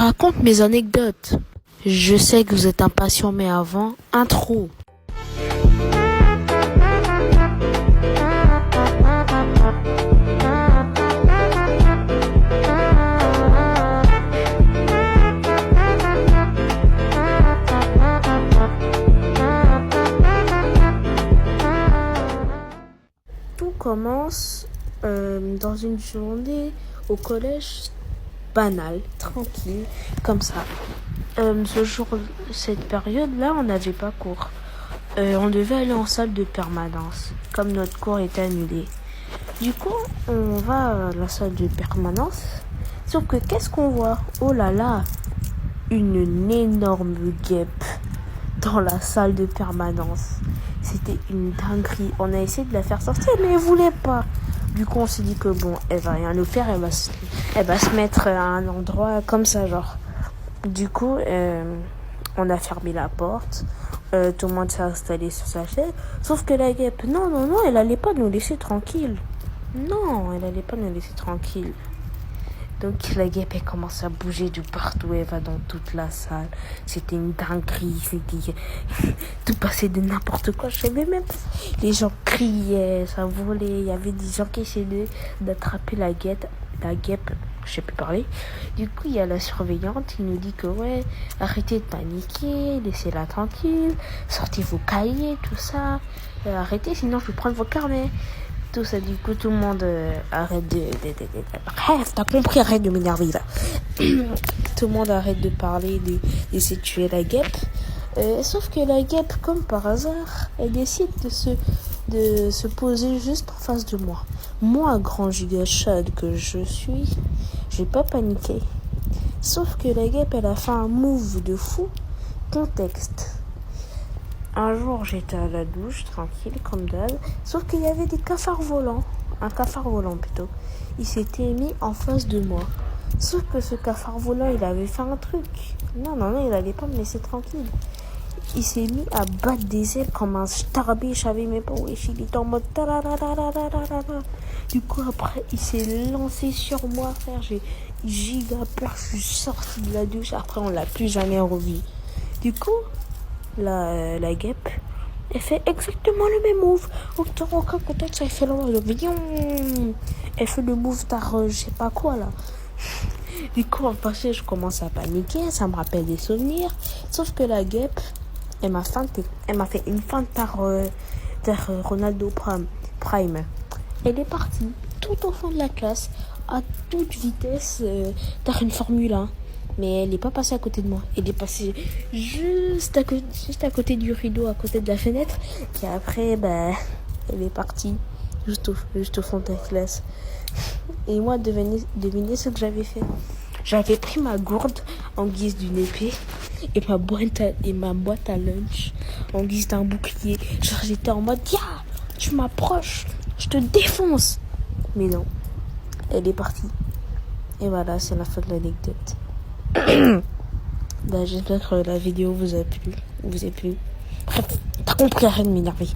raconte mes anecdotes. Je sais que vous êtes impatient, mais avant, intro. Tout commence dans une journée au collège banale, tranquille, comme ça. Cette période-là, on n'avait pas cours. On devait aller en salle de permanence, comme notre cours était annulé. Du coup, on va à la salle de permanence. Sauf que qu'est-ce qu'on voit? Oh là là, une énorme guêpe dans la salle de permanence. C'était une dinguerie. On a essayé de la faire sortir, mais elle voulait pas. Du coup, on s'est dit que bon, elle va rien nous faire. Elle va se mettre à un endroit comme ça, genre. Du coup, on a fermé la porte. Tout le monde s'est installé sur sa chaise. Sauf que la guêpe, non, elle allait pas nous laisser tranquille. Non, elle allait pas nous laisser tranquille. Donc la guêpe, elle commence à bouger de partout. Elle va dans toute la salle. C'était une dinguerie. C'était tout passait de n'importe quoi. Je savais même pas. Les gens criaient, ça volait. Il y avait des gens qui essayaient d'attraper la guêpe. Je sais plus parler. Du coup, il y a la surveillante qui nous dit que ouais, arrêtez de paniquer, laissez-la tranquille, sortez vos cahiers, tout ça. Arrêtez, sinon je vais prendre vos carnets. Tout ça, du coup, tout le monde arrête Bref, t'as compris, arrête de m'énerver là. Tout le monde arrête de parler, d'essayer de tuer la guêpe. Sauf que la guêpe, comme par hasard, elle décide de se poser juste en face de moi. Moi, grand giga chad que je suis, j'ai pas paniqué. Sauf que la guêpe, elle a fait un move de fou. Contexte. Un jour, j'étais à la douche, tranquille, comme d'hab. Sauf qu'il y avait des cafards volants. Un cafard volant, plutôt. Il s'était mis en face de moi. Sauf que ce cafard volant, il avait fait un truc. Non, il allait pas me laisser tranquille. Il s'est mis à battre des ailes comme un starbé. Je savais même pas où il était en mode tararararararara. Du coup, après, il s'est lancé sur moi, frère. J'ai giga peur. Je suis sortie de la douche. Après, on l'a plus jamais revu. Du coup, la guêpe, elle fait exactement le même move. Aucun contexte, elle fait le move. Elle fait le move je sais pas quoi là. Du coup, en passé, je commence à paniquer. Ça me rappelle des souvenirs. Sauf que la guêpe, elle m'a fait une feinte par Ronaldo Prime. Elle est partie tout au fond de la classe, à toute vitesse, par une Formule 1. Mais elle n'est pas passée à côté de moi. Elle est passée juste à côté du rideau, à côté de la fenêtre. Et après, elle est partie juste au fond de la classe. Et moi, devinez ce que j'avais fait. J'avais pris ma gourde en guise d'une épée et ma boîte à lunch en guise d'un bouclier. Genre, j'étais en mode, tu m'approches, je te défonce. Mais non, elle est partie. Et voilà, c'est la fin de l'anecdote. J'espère que la vidéo vous a plu. Bref, t'as compris, arrête de m'énerver.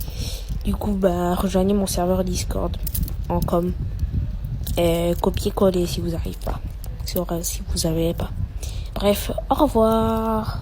Du coup, rejoignez mon serveur Discord en com. Copier-coller si vous n'arrivez pas. Si vous n'avez pas. Bref, au revoir.